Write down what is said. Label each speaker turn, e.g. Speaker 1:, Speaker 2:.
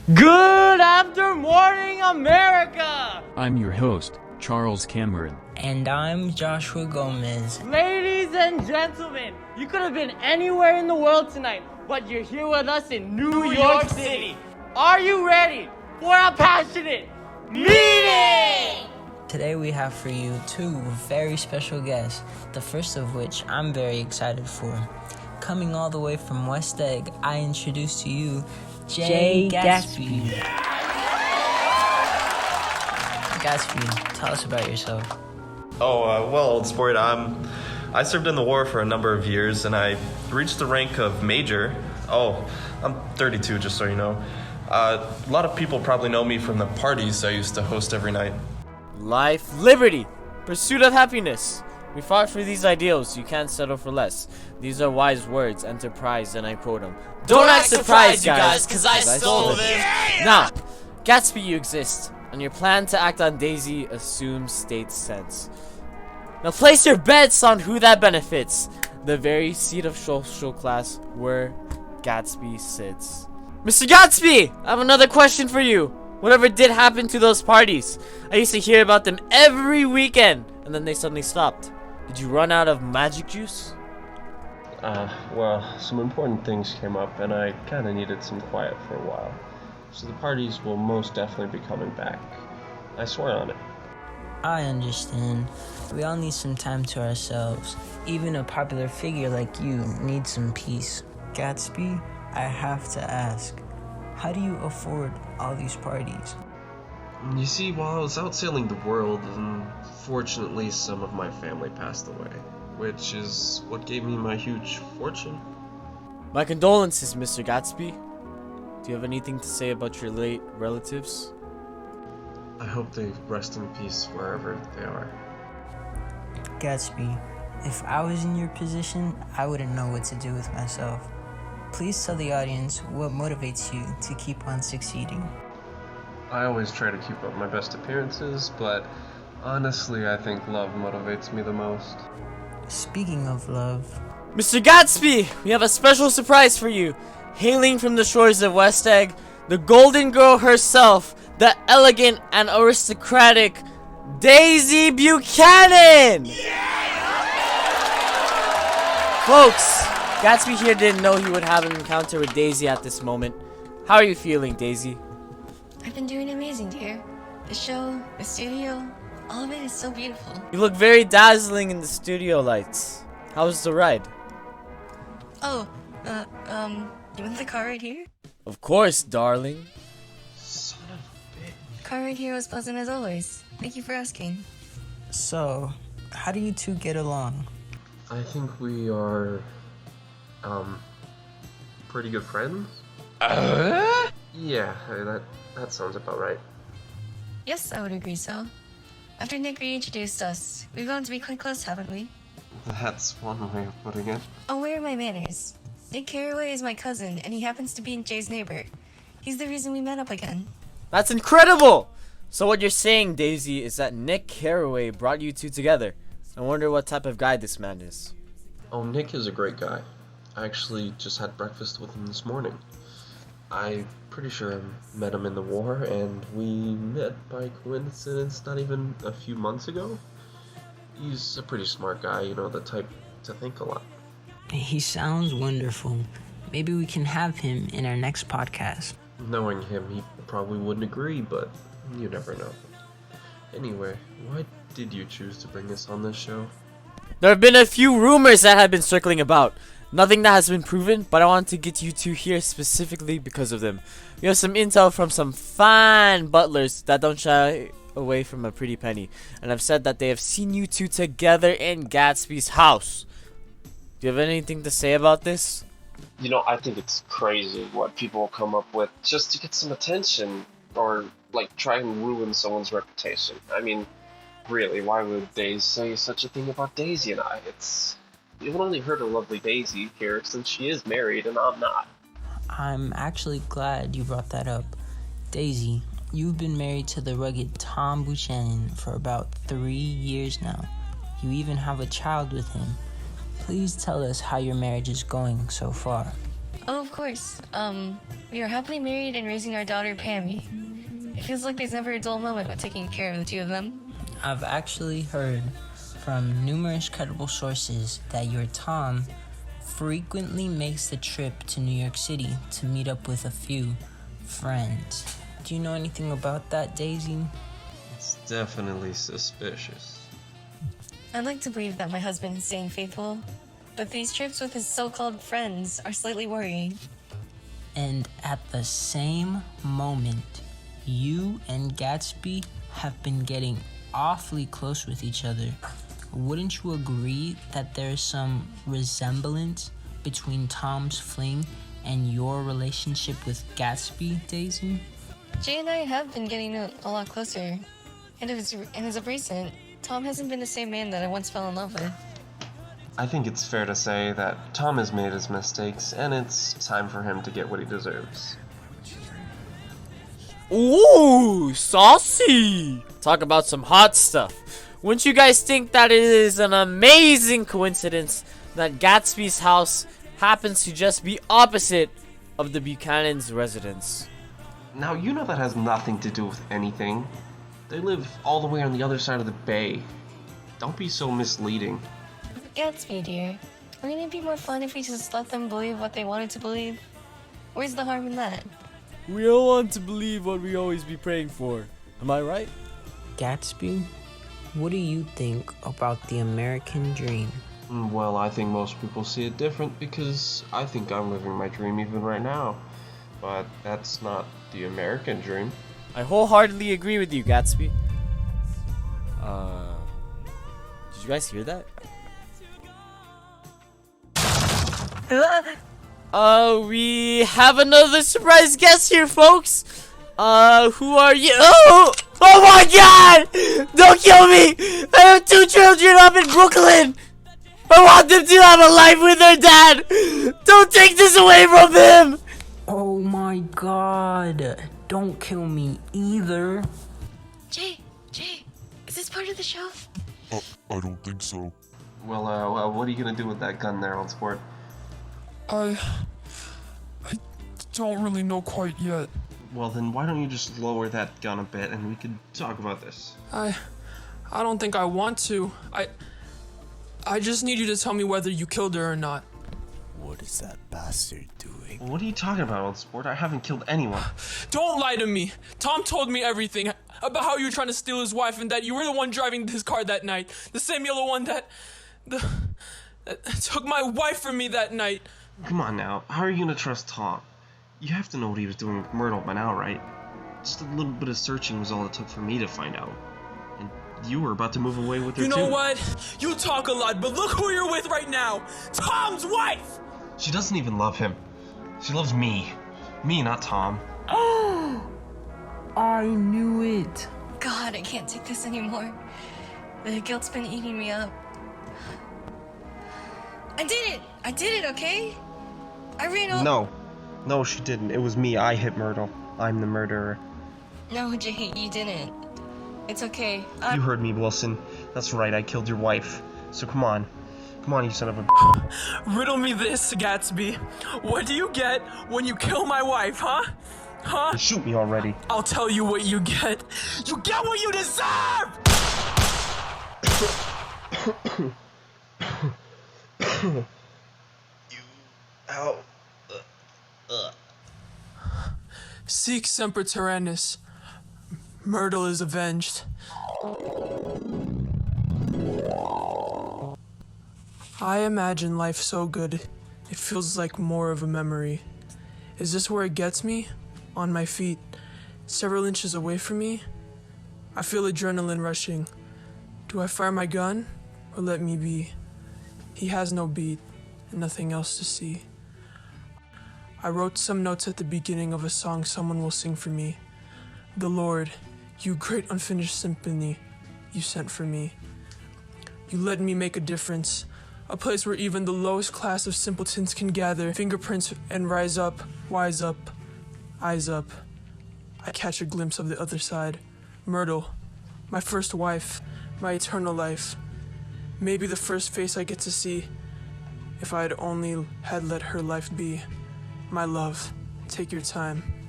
Speaker 1: Good after morning, America!
Speaker 2: I'm your host, Charles Cameron.
Speaker 3: And I'm Joshua Gomez.
Speaker 1: Ladies and gentlemen, you could have been anywhere in the world tonight, but you're here with us in New York City. Are you ready for a passionate meeting?
Speaker 3: Today we have for you two very special guests, the first of which I'm very excited for. Coming all the way from West Egg, I introduce to you Jay Gatsby. Gatsby, tell us about yourself.
Speaker 4: Well, old sport, I served in the war for a number of years, and I reached the rank of major. I'm 32, just so you know. A lot of people probably know me from the parties I used to host every night.
Speaker 1: Life, liberty, pursuit of happiness. We fought for these ideals, you can't settle for less. These are wise words, enterprise, and I quote them. Don't act surprised, you guys, cause I stole them. Yeah! Now, Gatsby, you exist, and your plan to act on Daisy assumes state sense. Now place your bets on who that benefits. The very seat of social class where Gatsby sits. Mr. Gatsby, I have another question for you. Whatever did happen to those parties? I used to hear about them every weekend, and then they suddenly stopped. Did you run out of magic juice?
Speaker 5: Well, some important things came up, and I kinda needed some quiet for a while. So the parties will most definitely be coming back. I swear on it.
Speaker 3: I understand. We all need some time to ourselves. Even a popular figure like you needs some peace. Gatsby, I have to ask, how do you afford all these parties?
Speaker 5: You see, while I was out sailing the world, unfortunately some of my family passed away, which is what gave me my huge fortune.
Speaker 1: My condolences, Mr. Gatsby. Do you have anything to say about your late relatives?
Speaker 5: I hope they rest in peace wherever they are.
Speaker 3: Gatsby, if I was in your position, I wouldn't know what to do with myself. Please tell the audience what motivates you to keep on succeeding.
Speaker 5: I always try to keep up my best appearances, but honestly, I think love motivates me the most.
Speaker 3: Speaking of love,
Speaker 1: Mr. Gatsby, we have a special surprise for you. Hailing from the shores of West Egg, the golden girl herself, the elegant and aristocratic Daisy Buchanan! Folks, Gatsby here didn't know he would have an encounter with Daisy at this moment. How are you feeling, Daisy?
Speaker 6: I've been doing amazing, dear. The show, the studio, all of it is so beautiful.
Speaker 1: You look very dazzling in the studio lights. How was the ride?
Speaker 6: You want the car right here?
Speaker 1: Of course, darling.
Speaker 5: Son of a bitch.
Speaker 6: Car right here was pleasant as always. Thank you for asking.
Speaker 3: so how do you two get along?
Speaker 5: I think we are, pretty good friends? Yeah, that sounds about right.
Speaker 6: Yes, I would agree so. After Nick reintroduced us, we've grown to be quite close, haven't we?
Speaker 5: That's one way of putting it.
Speaker 6: Oh, where are my manners? Nick Carraway is my cousin, and he happens to be Jay's neighbor. He's the reason we met up again.
Speaker 1: That's incredible! So what you're saying, Daisy, is that Nick Carraway brought you two together. I wonder what type of guy this man is.
Speaker 5: Oh, Nick is a great guy. I actually just had breakfast with him this morning. I'm pretty sure I met him in the war, and we met by coincidence not even a few months ago. He's a pretty smart guy, you know, the type to think a lot.
Speaker 3: He sounds wonderful. Maybe we can have him in our next podcast.
Speaker 5: Knowing him, he probably wouldn't agree, but you never know. Anyway, why did you choose to bring us on this show?
Speaker 1: There have been a few rumors that have been circling about. Nothing that has been proven, but I want to get you two here specifically because of them. We have some intel from some fine butlers that don't shy away from a pretty penny, and have said that they have seen you two together in Gatsby's house. Do you have anything to say about this?
Speaker 5: You know, I think it's crazy what people come up with just to get some attention, or like try and ruin someone's reputation. I mean, really, why would they say such a thing about Daisy and I? You've only heard of lovely Daisy here since she is married and I'm not.
Speaker 3: I'm actually glad you brought that up. Daisy, you've been married to the rugged Tom Buchanan for about 3 years now. You even have a child with him. Please tell us how your marriage is going so far.
Speaker 6: Oh, of course. We are happily married and raising our daughter, Pammy. It feels like there's never a dull moment with taking care of the two of them.
Speaker 3: I've actually heard from numerous credible sources that your Tom frequently makes the trip to New York City to meet up with a few friends. Do you know anything about that, Daisy?
Speaker 5: It's definitely suspicious.
Speaker 6: I'd like to believe that my husband is staying faithful, but these trips with his so-called friends are slightly worrying.
Speaker 3: And at the same moment, you and Gatsby have been getting awfully close with each other. Wouldn't you agree that there's some resemblance between Tom's fling and your relationship with Gatsby, Daisy?
Speaker 6: Jay and I have been getting a lot closer. And as of recent, Tom hasn't been the same man that I once fell in love with.
Speaker 5: I think it's fair to say that Tom has made his mistakes, and it's time for him to get what he deserves.
Speaker 1: Ooh, saucy! Talk about some hot stuff. Wouldn't you guys think that it is an amazing coincidence that Gatsby's house happens to just be opposite of the Buchanan's residence?
Speaker 5: Now, you know that has nothing to do with anything. They live all the way on the other side of the bay. Don't be so misleading.
Speaker 6: Gatsby, dear, wouldn't it be more fun if we just let them believe what they wanted to believe? Where's the harm in that?
Speaker 1: We all want to believe what we always be praying for. Am I right?
Speaker 3: Gatsby, what do you think about the American dream?
Speaker 5: Well, I think most people see it different because I think I'm living my dream even right now. But that's not the American dream.
Speaker 1: I wholeheartedly agree with you, Gatsby. Did you guys hear that? We have another surprise guest here, folks. Who are you? Oh my God! Don't kill me! I have 2 children up in Brooklyn. I want them to have a life with their dad. Don't take this away from them.
Speaker 3: Oh my God, don't kill me either.
Speaker 6: Jay, is this part of the show?
Speaker 7: I don't think so.
Speaker 5: Well, what are you gonna do with that gun there, old sport?
Speaker 7: I don't really know quite yet.
Speaker 5: Well, then why don't you just lower that gun a bit and we could talk about this?
Speaker 7: I don't think I want to. I just need you to tell me whether you killed her or not.
Speaker 1: What is that bastard doing?
Speaker 5: What are you talking about, old sport? I haven't killed anyone.
Speaker 7: Don't lie to me. Tom told me everything about how you were trying to steal his wife and that you were the one driving his car that night. The same yellow one that took my wife from me that night.
Speaker 5: Come on now, how are you gonna trust Tom? You have to know what he was doing with Myrtle by now, right? Just a little bit of searching was all it took for me to find out. And you were about to move away with her too.
Speaker 7: You know what? You talk a lot, but look who you're with right now! Tom's wife!
Speaker 5: She doesn't even love him. She loves me. Me, not Tom.
Speaker 3: I knew it.
Speaker 6: God, I can't take this anymore. The guilt's been eating me up. I did it, okay? I ran over.
Speaker 5: No, she didn't. It was me. I hit Myrtle. I'm the murderer.
Speaker 6: No, Jay, you didn't. It's okay.
Speaker 5: You heard me, Wilson. That's right, I killed your wife. So come on. Come on, you son of a...
Speaker 7: Riddle me this, Gatsby. What do you get when you kill my wife, huh? Huh?
Speaker 5: Shoot me already.
Speaker 7: I'll tell you what you get. You get what you deserve!
Speaker 5: Ow.
Speaker 7: Seek semper tyrannis. Myrtle is avenged. I imagine life so good, it feels like more of a memory. Is this where it gets me? On my feet, several inches away from me? I feel adrenaline rushing. Do I fire my gun, or let me be? He has no beat, and nothing else to see. I wrote some notes at the beginning of a song someone will sing for me. The Lord, you great unfinished symphony you sent for me. You let me make a difference, a place where even the lowest class of simpletons can gather fingerprints and rise up, wise up, eyes up. I catch a glimpse of the other side. Myrtle, my first wife, my eternal life. Maybe the first face I get to see, if I had only had let her life be. My love, take your time.